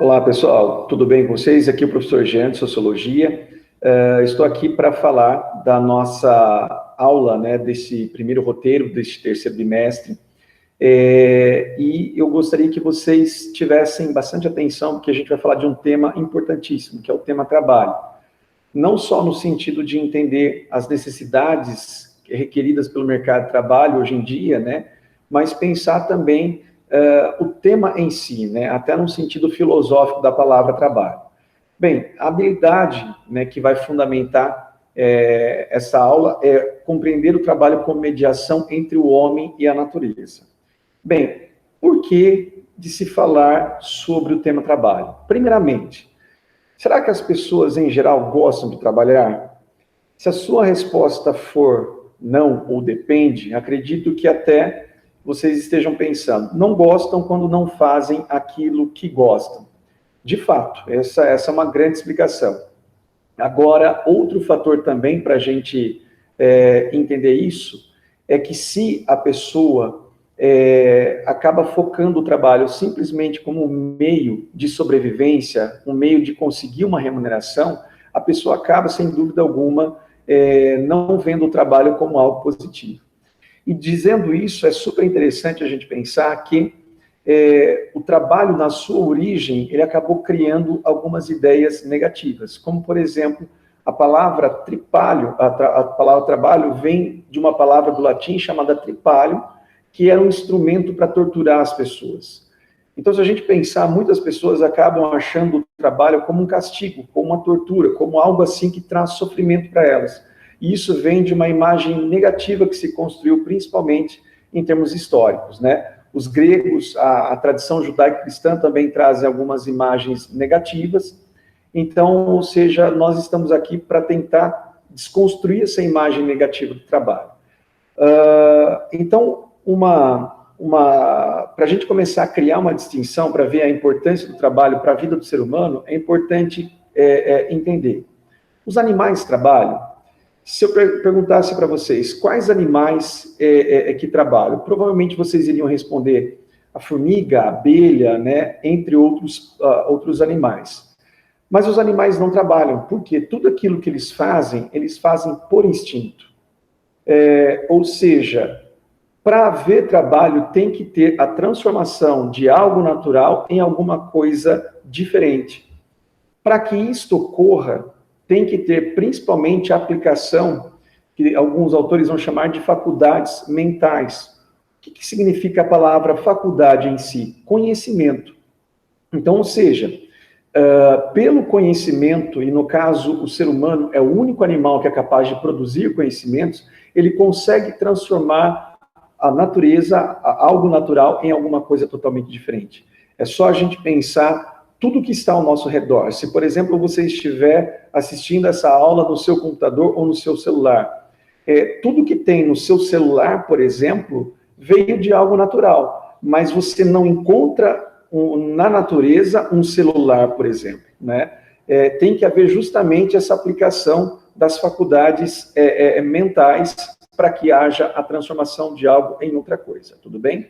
Olá, pessoal, tudo bem com vocês? Aqui é o professor Jean, de Sociologia. Estou aqui para falar da nossa aula, né, desse primeiro roteiro, desse terceiro bimestre. E eu gostaria que vocês tivessem bastante atenção, porque a gente vai falar de um tema importantíssimo, que é o tema trabalho. Não só no sentido de entender as necessidades requeridas pelo mercado de trabalho hoje em dia, né, mas pensar também o tema em si, né, até no sentido filosófico da palavra trabalho. Bem, a habilidade, né, que vai fundamentar essa aula é compreender o trabalho como mediação entre o homem e a natureza. Bem, por que de se falar sobre o tema trabalho? Primeiramente, será que as pessoas em geral gostam de trabalhar? Se a sua resposta for não ou depende, acredito que até vocês estejam pensando, não gostam quando não fazem aquilo que gostam. De fato, essa é uma grande explicação. Agora, outro fator também para a gente entender isso, é que se a pessoa acaba focando o trabalho simplesmente como um meio de sobrevivência, um meio de conseguir uma remuneração, a pessoa acaba, sem dúvida alguma, não vendo o trabalho como algo positivo. E dizendo isso, é super interessante a gente pensar que o trabalho, na sua origem, ele acabou criando algumas ideias negativas, como, por exemplo, a palavra tripalho, a palavra trabalho vem de uma palavra do latim chamada tripalho, que era um instrumento para torturar as pessoas. Então, se a gente pensar, muitas pessoas acabam achando o trabalho como um castigo, como uma tortura, como algo assim que traz sofrimento para elas. E isso vem de uma imagem negativa que se construiu principalmente em termos históricos, né? Os gregos, a tradição judaico-cristã também traz algumas imagens negativas. Então, ou seja, nós estamos aqui para tentar desconstruir essa imagem negativa do trabalho. Então, para a gente começar a criar uma distinção, para ver a importância do trabalho para a vida do ser humano, é importante entender. Os animais trabalham. Se eu perguntasse para vocês quais animais que trabalham, provavelmente vocês iriam responder a formiga, a abelha, né, entre outros animais. Mas os animais não trabalham, porque tudo aquilo que eles fazem por instinto. Ou seja, para haver trabalho tem que ter a transformação de algo natural em alguma coisa diferente. Para que isto ocorra, tem que ter principalmente a aplicação, que alguns autores vão chamar de faculdades mentais. O que significa a palavra faculdade em si? Conhecimento. Então, ou seja, pelo conhecimento, e no caso o ser humano é o único animal que é capaz de produzir conhecimentos, ele consegue transformar a natureza, algo natural, em alguma coisa totalmente diferente. É só a gente pensar tudo que está ao nosso redor. Se, por exemplo, você estiver assistindo essa aula no seu computador ou no seu celular, tudo que tem no seu celular, por exemplo, veio de algo natural, mas você não encontra na natureza um celular, por exemplo, né? Tem que haver justamente essa aplicação das faculdades mentais para que haja a transformação de algo em outra coisa, tudo bem?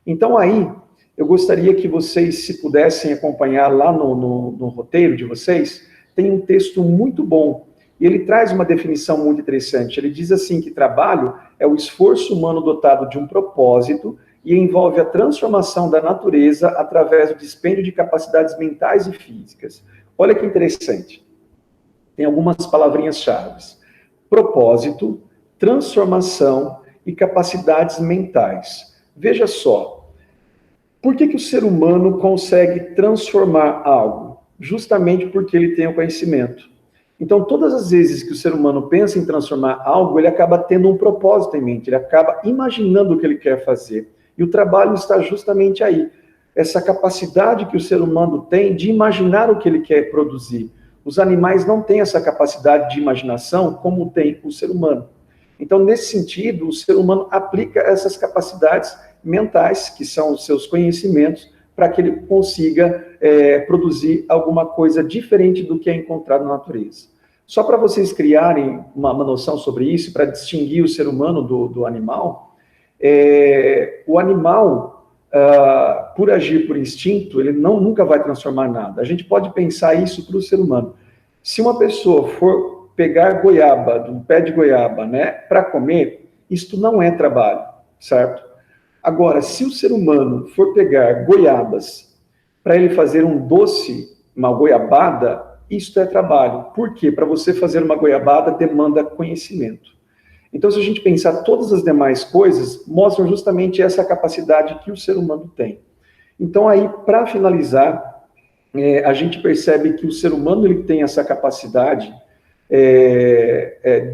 Então, aí, eu gostaria que vocês, se pudessem acompanhar lá no roteiro de vocês, tem um texto muito bom, e ele traz uma definição muito interessante. Ele diz assim que trabalho é o esforço humano dotado de um propósito e envolve a transformação da natureza através do dispêndio de capacidades mentais e físicas. Olha que interessante. Tem algumas palavrinhas-chave. Propósito, transformação e capacidades mentais. Veja só. Por que o ser humano consegue transformar algo? Justamente porque ele tem o conhecimento. Então, todas as vezes que o ser humano pensa em transformar algo, ele acaba tendo um propósito em mente, ele acaba imaginando o que ele quer fazer. E o trabalho está justamente aí. Essa capacidade que o ser humano tem de imaginar o que ele quer produzir. Os animais não têm essa capacidade de imaginação como tem o ser humano. Então, nesse sentido, o ser humano aplica essas capacidades mentais, que são os seus conhecimentos, para que ele consiga produzir alguma coisa diferente do que é encontrado na natureza. Só para vocês criarem uma noção sobre isso, para distinguir o ser humano do animal, o animal, por agir por instinto, ele nunca vai transformar nada. A gente pode pensar isso para o ser humano. Se uma pessoa for pegar goiaba, de um pé de goiaba, né, para comer, isto não é trabalho, certo? Agora, se o ser humano for pegar goiabas para ele fazer um doce, uma goiabada, isto é trabalho. Por quê? Para você fazer uma goiabada demanda conhecimento. Então, se a gente pensar todas as demais coisas, mostram justamente essa capacidade que o ser humano tem. Então, aí, para finalizar, a gente percebe que o ser humano ele tem essa capacidade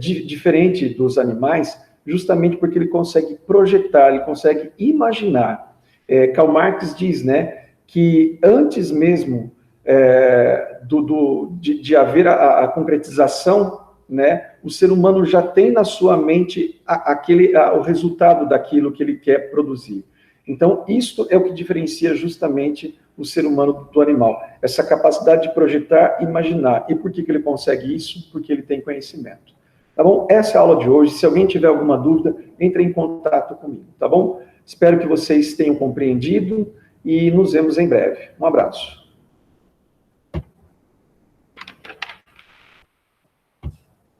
diferente dos animais, justamente porque ele consegue projetar, ele consegue imaginar. Karl Marx diz, né, que antes mesmo de haver a concretização, né, o ser humano já tem na sua mente o resultado daquilo que ele quer produzir. Então, isto é o que diferencia justamente o ser humano do animal. Essa capacidade de projetar e imaginar. E por que ele consegue isso? Porque ele tem conhecimento. Tá bom? Essa é a aula de hoje. Se alguém tiver alguma dúvida, entre em contato comigo. Tá bom? Espero que vocês tenham compreendido e nos vemos em breve. Um abraço.